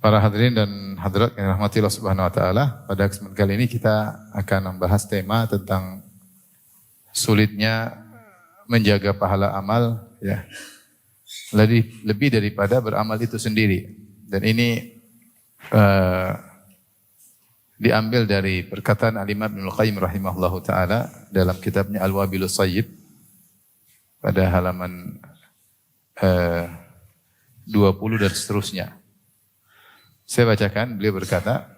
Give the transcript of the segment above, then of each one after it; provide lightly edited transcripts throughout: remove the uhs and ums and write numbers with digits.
Para hadirin dan hadirat yang dirahmati Allah Subhanahu wa taala, pada kesempatan kali ini kita akan membahas tema tentang sulitnya menjaga pahala amal ya. Lebih daripada beramal itu sendiri. Dan ini diambil dari perkataan Al-Imam Ibnul Qayyim rahimahullahu taala dalam kitabnya Al-Wabilus Shayyib pada halaman 20 dan seterusnya. Saya bacakan, beliau berkata,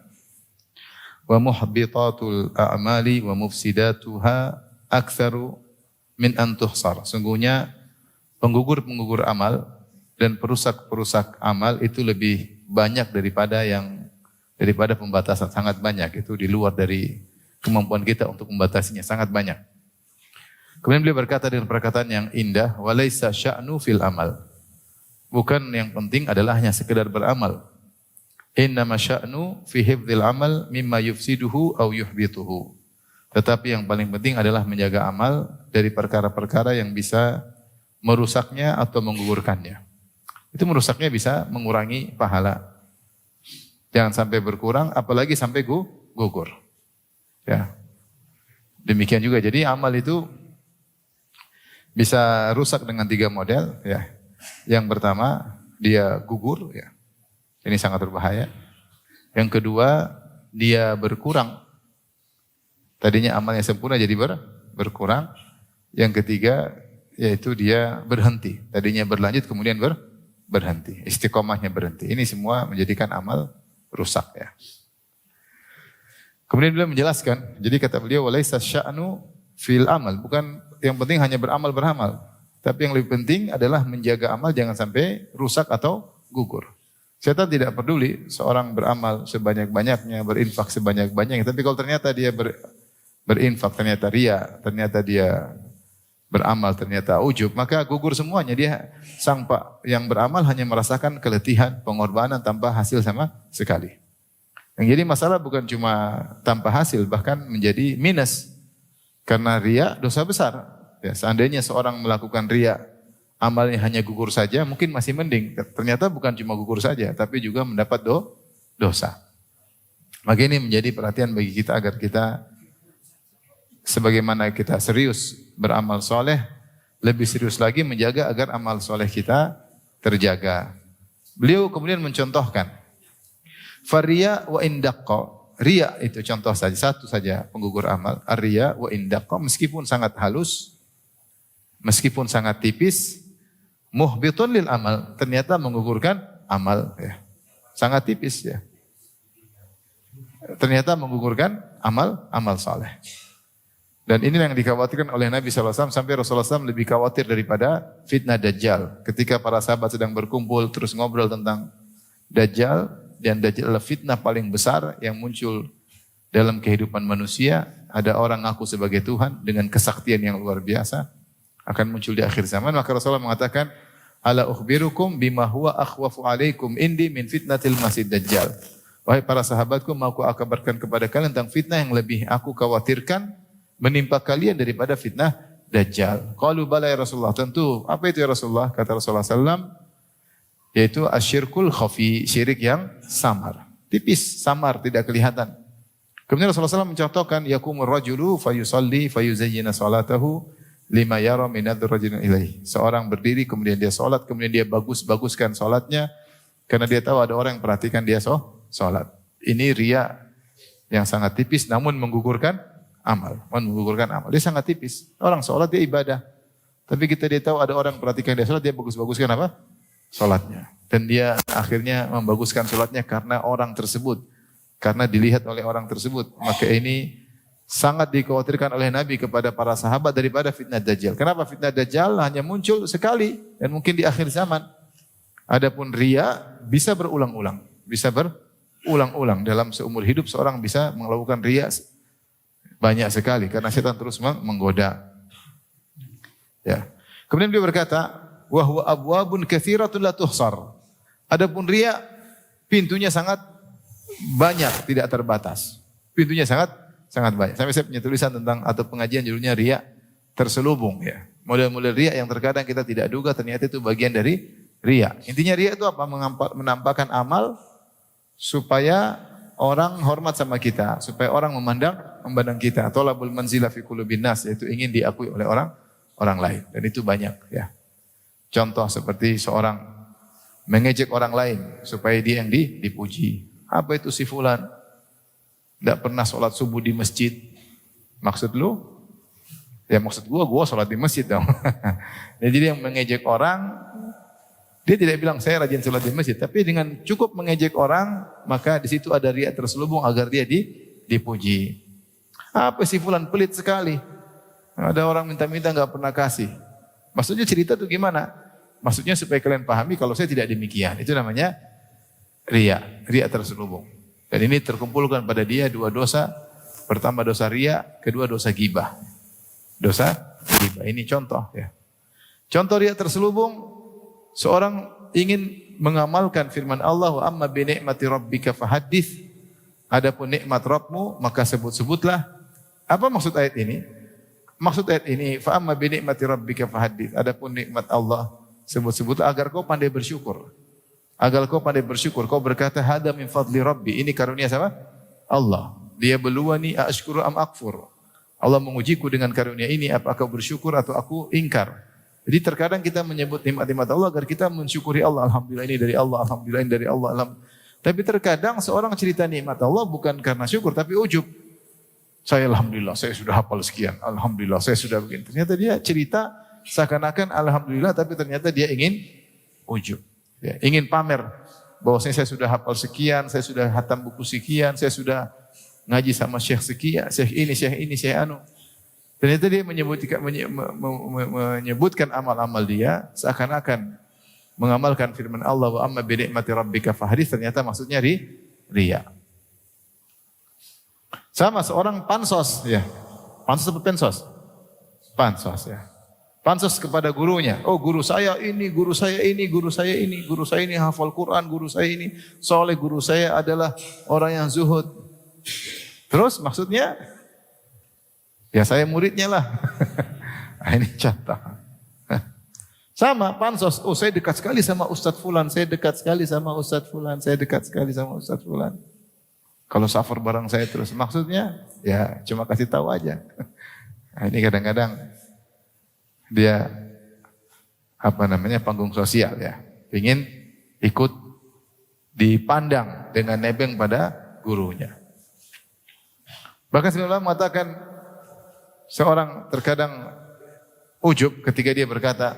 wa muhbitatul a'mali wa mufsidatuha aktsaru min an tuhsar. Sungguhnya penggugur-penggugur amal dan perusak-perusak amal itu lebih banyak daripada pembatasan, sangat banyak. Itu di luar dari kemampuan kita untuk membatasinya, sangat banyak. Kemudian beliau berkata dengan perkataan yang indah, walaisa sya'nu fil amal. Bukan yang penting adalah hanya sekedar beramal. Innama sya'nu fi hifdzil amal mimma yufsiduhu aw yuhbituhu. Tetapi yang paling penting adalah menjaga amal dari perkara-perkara yang bisa merusaknya atau menggugurkannya. Itu merusaknya bisa mengurangi pahala. Jangan sampai berkurang, apalagi sampai gugur. Ya. Demikian juga. Jadi amal itu bisa rusak dengan 3 model. Ya. Yang pertama, dia gugur. Ya. Ini sangat berbahaya. Yang kedua, dia berkurang. Tadinya amalnya sempurna jadi berkurang. Yang ketiga, yaitu dia berhenti. Tadinya berlanjut kemudian berhenti. Istiqomahnya berhenti. Ini semua menjadikan amal rusak ya. Kemudian beliau menjelaskan, jadi kata beliau walaisa sya'nu fil amal, bukan yang penting hanya beramal. Tapi yang lebih penting adalah menjaga amal jangan sampai rusak atau gugur. Setan tidak peduli seorang beramal sebanyak-banyaknya, berinfak sebanyak-banyaknya, tapi kalau ternyata dia berinfak, ternyata ria, ternyata dia beramal, ternyata ujub, maka gugur semuanya. Dia sang yang beramal hanya merasakan keletihan, pengorbanan tanpa hasil sama sekali. Yang jadi masalah bukan cuma tanpa hasil, bahkan menjadi minus. Karena ria dosa besar. Ya, seandainya seorang melakukan ria, amalnya hanya gugur saja, mungkin masih mending. Ternyata bukan cuma gugur saja, tapi juga mendapat dosa. Maka ini menjadi perhatian bagi kita agar kita sebagaimana kita serius beramal soleh, lebih serius lagi menjaga agar amal soleh kita terjaga. Beliau kemudian mencontohkan, Faria wa indaqqa. Ria itu contoh saja, satu saja penggugur amal. Ar-riya wa indaqqa, meskipun sangat halus, meskipun sangat tipis, muhbitun lil amal, ternyata menggugurkan amal ya. Sangat tipis ya. Ternyata menggugurkan amal saleh. Dan ini yang dikhawatirkan oleh Nabi SAW sampai Rasulullah SAW lebih khawatir daripada fitnah Dajjal. Ketika para sahabat sedang berkumpul terus ngobrol tentang Dajjal, dan Dajjal adalah fitnah paling besar yang muncul dalam kehidupan manusia. Ada orang ngaku sebagai Tuhan dengan kesaktian yang luar biasa akan muncul di akhir zaman. Maka Rasulullah mengatakan, ala ukhbirukum bima huwa akhwafu alaikum indi min fitnatil masih Dajjal. Wahai para sahabatku, mau aku kabarkan kepada kalian tentang fitnah yang lebih aku khawatirkan menimpa kalian daripada fitnah Dajjal. Qalu bala ya Rasulullah. Tentu, apa itu ya Rasulullah? Kata Rasulullah SAW, yaitu asyirkul khafi, syirik yang samar. Tipis, samar, tidak kelihatan. Kemudian Rasulullah SAW mencontohkan, yakumur rajulu fayusalli fayuzayyina salatahu lima yara minadhur rajulin ilaih. Seorang berdiri, kemudian dia solat, kemudian dia baguskan solatnya, karena dia tahu ada orang yang perhatikan dia solat. Ini riya yang sangat tipis, namun menggugurkan amal. Dia sangat tipis. Orang solat, dia ibadah. Tapi dia tahu ada orang perhatikan dia solat, dia baguskan apa? Solatnya. Dan dia akhirnya membaguskan solatnya karena orang tersebut. Karena dilihat oleh orang tersebut. Maka ini sangat dikhawatirkan oleh Nabi kepada para sahabat daripada fitnah Dajjal. Kenapa fitnah Dajjal hanya muncul sekali dan mungkin di akhir zaman. Adapun riya bisa berulang-ulang. Bisa berulang-ulang. Dalam seumur hidup seorang bisa melakukan riya banyak sekali karena setan terus menggoda. Ya. Kemudian dia berkata, wa huwa abwabun katsiratun la tuhsar. Adapun riya pintunya sangat banyak, tidak terbatas. Pintunya sangat banyak. Sampai saya punya tulisan tentang atau pengajian judulnya riya terselubung ya. Model-model riya yang terkadang kita tidak duga ternyata itu bagian dari riya. Intinya riya itu apa? Menampakkan amal supaya orang hormat sama kita, supaya orang memandang kita. Thalabul manzilah fi qulubin nas, yaitu ingin diakui oleh orang lain. Dan itu banyak ya. Contoh seperti seorang mengejek orang lain supaya dia yang dipuji. Apa itu si fulan? Tidak pernah sholat subuh di masjid. Maksud lu? Ya maksud gua sholat di masjid dong. Jadi yang mengejek orang, dia tidak bilang saya rajin sholat di masjid, tapi dengan cukup mengejek orang, maka di situ ada riya terselubung agar dia dipuji. Apa sih fulan pelit sekali? Ada orang minta-minta nggak pernah kasih. Maksudnya cerita itu gimana? Maksudnya supaya kalian pahami kalau saya tidak demikian. Itu namanya riya terselubung. Dan ini terkumpulkan pada dia dua dosa. Pertama dosa riya, kedua dosa ghibah. Dosa ghibah. Ini contoh ya. Contoh riya terselubung. Seorang ingin mengamalkan firman Allah, wa amma bi ni'mati rabbika fahaddits. Adapun nikmat Rabbmu maka sebut-sebutlah. Apa maksud ayat ini? Maksud ayat ini, fa amma bi ni'mati rabbika fahaddits. Adapun nikmat Allah sebut-sebutlah agar kau pandai bersyukur. Agar kau pandai bersyukur. Kau berkata hada min fadli rabbi. Ini karunia siapa? Allah. Dia beluani ashkuru am akfur. Allah mengujiku dengan karunia ini, apakah bersyukur atau aku ingkar. Jadi terkadang kita menyebut nikmat-nikmat Allah agar kita mensyukuri Allah. Alhamdulillah ini dari Allah, alhamdulillah ini dari Allah. Tapi terkadang seorang cerita nikmat Allah bukan karena syukur tapi ujub. Saya alhamdulillah, saya sudah hafal sekian. Alhamdulillah, saya sudah begini. Ternyata dia cerita seakan-akan alhamdulillah tapi ternyata dia ingin ujub. Ya, ingin pamer bahwasanya saya sudah hafal sekian, saya sudah hatam buku sekian, saya sudah ngaji sama syekh sekian, syekh ini, syekh anu. Ternyata dia menyebutkan amal-amal dia seakan-akan mengamalkan firman Allah wa amma bi ni'mati rabbika fahaddits, ternyata maksudnya riya. Sama seorang pansos ya. Pansos apa pensos? Pansos ya. Pansos kepada gurunya. Oh guru saya ini, guru saya ini, guru saya ini, guru saya ini hafal Quran, guru saya ini soleh, guru saya adalah orang yang zuhud. Terus maksudnya ya saya muridnya lah. Nah, ini contoh. Sama pansos. Oh saya dekat sekali sama Ustadz Fulan. Saya dekat sekali sama Ustadz Fulan. Saya dekat sekali sama Ustadz Fulan. Kalau safar bareng saya terus. Maksudnya ya cuma kasih tahu aja. Nah, ini kadang-kadang dia panggung sosial ya. Ingin ikut dipandang dengan nebeng pada gurunya. Bahkan sebenarnya mengatakan seorang terkadang ujub ketika dia berkata,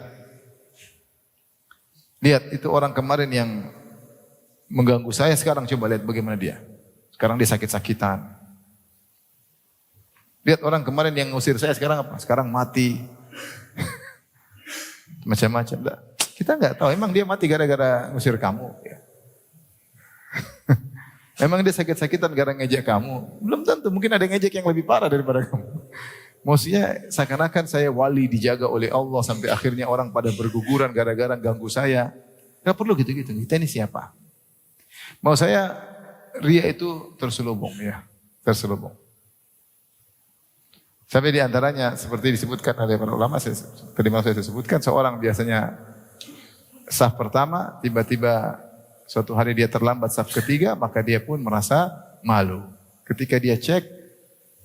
lihat itu orang kemarin yang mengganggu saya, sekarang coba lihat bagaimana dia. Sekarang dia sakit-sakitan. Lihat orang kemarin yang ngusir saya sekarang apa? Sekarang mati. Macam-macam. Kita enggak tahu, emang dia mati gara-gara ngusir kamu. Emang dia sakit-sakitan gara ngejek kamu? Belum tentu, mungkin ada ngejek yang lebih parah daripada kamu. Maksudnya seakan-akan saya wali dijaga oleh Allah sampai akhirnya orang pada berguguran gara-gara ganggu saya. Gak perlu gitu-gitu. Kita ini siapa? Mau saya riya itu terselubung ya, terselubung. Sampai di antaranya seperti disebutkan oleh para ulama, tadi malam saya sebutkan seorang biasanya saf pertama, tiba-tiba suatu hari dia terlambat saf ketiga, maka dia pun merasa malu. Ketika dia cek,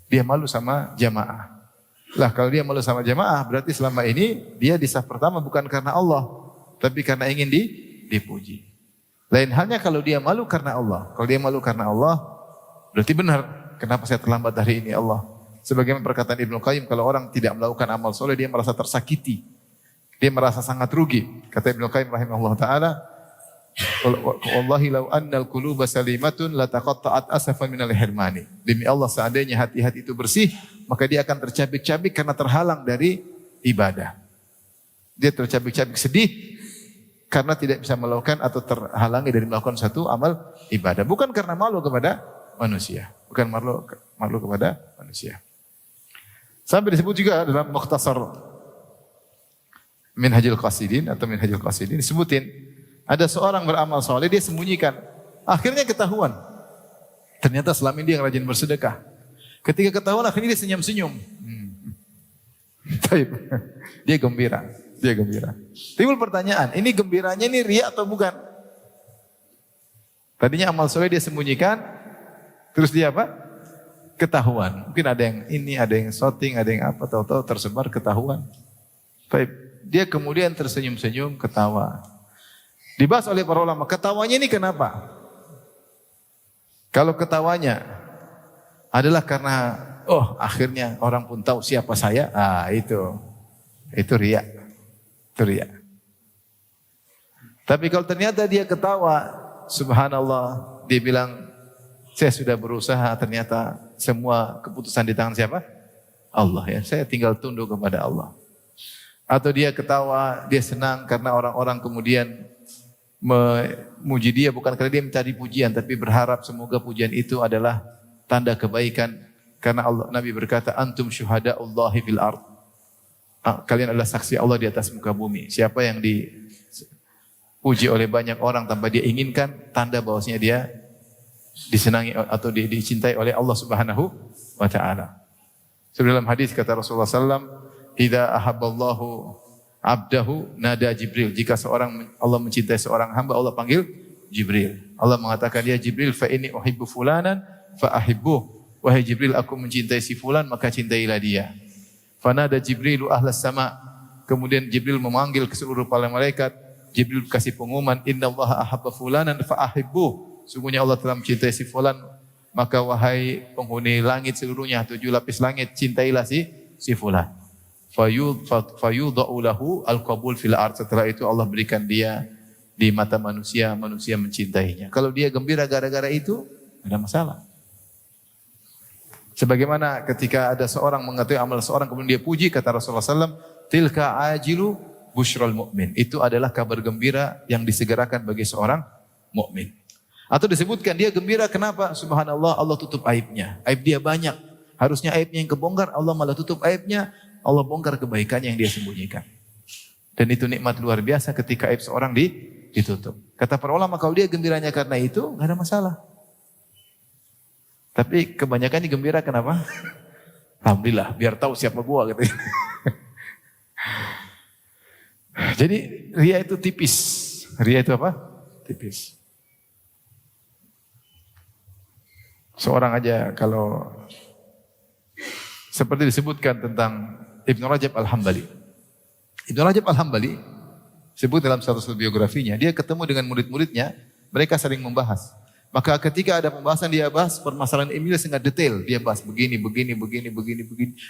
dia malu sama jamaah. Lah kalau dia malu sama jamaah, berarti selama ini dia di saf pertama bukan karena Allah, tapi karena ingin dipuji. Lain halnya kalau dia malu karena Allah. Kalau dia malu karena Allah, berarti benar. Kenapa saya terlambat hari ini Allah? Sebagaimana perkataan Ibnu Qayyim, kalau orang tidak melakukan amal soleh, dia merasa tersakiti. Dia merasa sangat rugi. Kata Ibnu Qayyim rahimahullah ta'ala, wallahi law annal quluba salimatun la taqatta'at asafan minal hirmani. Demi Allah seandainya hati-hati itu bersih, maka dia akan tercabik-cabik karena terhalang dari ibadah. Dia tercabik-cabik sedih karena tidak bisa melakukan atau terhalangi dari melakukan satu amal ibadah. Bukan karena malu kepada manusia. Bukan malu kepada manusia. Sampai disebut juga dalam Mukhtasar Minhajul Qasidin atau Minhajul Qasidin disebutin ada seorang beramal soleh, dia sembunyikan. Akhirnya ketahuan. Ternyata selama ini dia rajin bersedekah. Ketika ketahuan akhirnya dia senyum-senyum. Dia gembira. Dia gembira. Timbul pertanyaan, ini gembiranya ini riya atau bukan? Tadinya amal soleh dia sembunyikan, terus dia apa? Ketahuan. Mungkin ada yang ini, ada yang shooting, ada yang apa, tahu-tahu tersebar ketahuan. Baik, dia kemudian tersenyum-senyum, ketawa. Dibahas oleh para ulama, ketawanya ini kenapa? Kalau ketawanya adalah karena, oh akhirnya orang pun tahu siapa saya, itu riya. Itu riya. Tapi kalau ternyata dia ketawa, subhanallah, dia bilang, saya sudah berusaha, ternyata semua keputusan di tangan siapa? Allah ya, saya tinggal tunduk kepada Allah. Atau dia ketawa, dia senang karena orang-orang kemudian memuji dia bukan karena dia mencari pujian, tapi berharap semoga pujian itu adalah tanda kebaikan. Karena Allah, Nabi berkata, antum syuhada'ullahi fil ard. Kalian adalah saksi Allah di atas muka bumi. Siapa yang dipuji oleh banyak orang tanpa dia inginkan, tanda bahwasanya dia disenangi atau dicintai oleh Allah Subhanahu wa taala. Dalam hadis kata Rasulullah sallallahu "Idza ahabballahu 'abdahu nada Jibril." Jika Allah mencintai seorang hamba, Allah panggil Jibril. Allah mengatakan, "Ya Jibril, fa inni uhibbu fulanan fa ahibbuh." Wahai Jibril, aku mencintai si fulan, maka cintailah dia. Fanada Jibrilu ahlas sama. Kemudian Jibril memanggil ke seluruh para malaikat. Jibril kasih pengumuman, "Innallaha ahabba fulanan fa ahibbuh." Sungguhnya Allah telah mencintai si fulan, maka wahai penghuni langit seluruhnya, 7 lapis langit, cintailah si fulan. Fayudha'u lahu al-qabul fil ard. Setelah itu Allah berikan dia di mata manusia, manusia mencintainya. Kalau dia gembira gara-gara itu, tidak ada masalah. Sebagaimana ketika ada seorang mengetahui amal seorang kemudian dia puji, kata Rasulullah SAW, tilka ajilu busyral mu'min. Itu adalah kabar gembira yang disegerakan bagi seorang mukmin. Atau disebutkan dia gembira kenapa? Subhanallah, Allah tutup aibnya. Aib dia banyak. Harusnya aibnya yang kebongkar, Allah malah tutup aibnya. Allah bongkar kebaikannya yang dia sembunyikan. Dan itu nikmat luar biasa ketika aib seorang ditutup. Kata para ulama, kalau dia gembiranya karena itu, enggak ada masalah. Tapi kebanyakan gembira kenapa? Alhamdulillah, biar tahu siapa gua gitu. Jadi ria itu tipis. Ria itu apa? Tipis. Seorang aja kalau seperti disebutkan tentang Ibnu Rajab Al-Hambali. Ibnu Rajab Al-Hambali sebut dalam satu biografinya, dia ketemu dengan murid-muridnya, mereka sering membahas. Maka ketika ada pembahasan dia bahas permasalahan ilmiah sangat detail, dia bahas begini.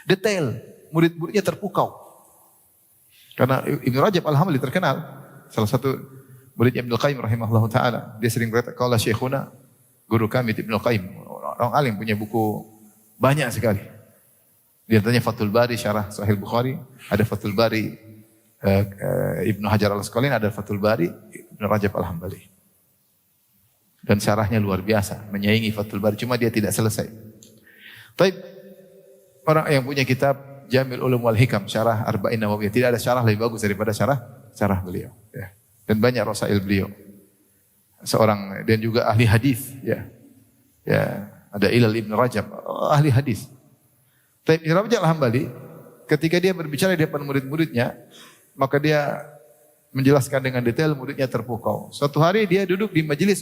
Detail. Murid-muridnya terpukau. Karena Ibnu Rajab Al-Hambali terkenal, salah satu muridnya Ibnu Qayyim rahimahullah taala. Dia sering berkata, qala syekhuna, guru kami Ibnu Qayyim, orang alim punya buku banyak sekali. Di antaranya Fathul Bari syarah Sahih Bukhari, ada Fathul Bari Ibnu Hajar Al-Asqalani, ada Fathul Bari Ibnu Rajab Al-Hambali. Dan syarahnya luar biasa, menyaingi Fathul Bari, cuma dia tidak selesai. Tapi orang yang punya kitab Jamil Ulum wal Hikam, syarah Arba'in Nawawiyah, tidak ada syarah lebih bagus daripada syarah beliau. Ya. Dan banyak rasail beliau. Seorang dan juga ahli hadis, ya. Ya, ada Ilal Ibn Rajab, ahli hadis. Tapi Ibnu Rajab Al-Hambali ketika dia berbicara di depan murid-muridnya, maka dia menjelaskan dengan detail, muridnya terpukau. Suatu hari dia duduk di majelis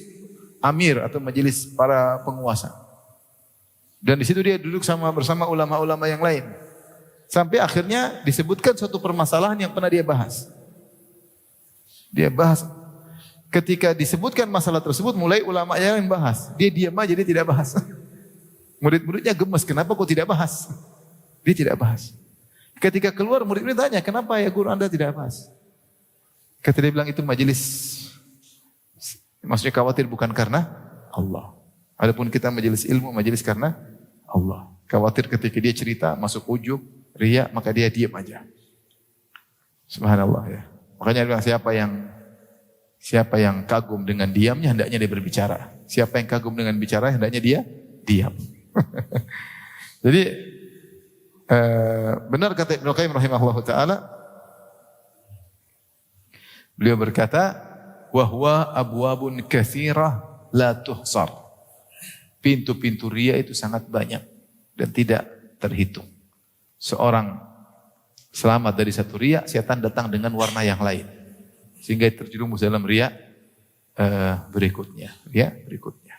amir atau majelis para penguasa. Dan di situ dia duduk bersama ulama-ulama yang lain. Sampai akhirnya disebutkan suatu permasalahan yang pernah dia bahas. Dia bahas. Ketika disebutkan masalah tersebut, mulai ulama yang bahas. Dia diam aja, dia tidak bahas. Murid-muridnya gemes, kenapa kok tidak bahas? Dia tidak bahas. Ketika keluar, murid-murid tanya, kenapa ya guru Anda tidak bahas? Kata dia bilang, itu majelis. Maksudnya khawatir bukan karena Allah. Adapun kita majelis ilmu, majelis karena Allah. Khawatir ketika dia cerita, masuk ujub, riya, maka dia diam aja. Subhanallah ya. Makanya dia bilang, siapa yang kagum dengan diamnya, hendaknya dia berbicara. Siapa yang kagum dengan bicara, hendaknya dia diam. Jadi benar kata Ibnu Qayyim rahimahullah ta'ala, beliau berkata, wa huwa abwabun katsirah la tuhsar. Pintu-pintu riya itu sangat banyak dan tidak terhitung. Seorang selamat dari satu riya, setan datang dengan warna yang lain. Sehingga terjerumus dalam riya berikutnya. Ya, berikutnya.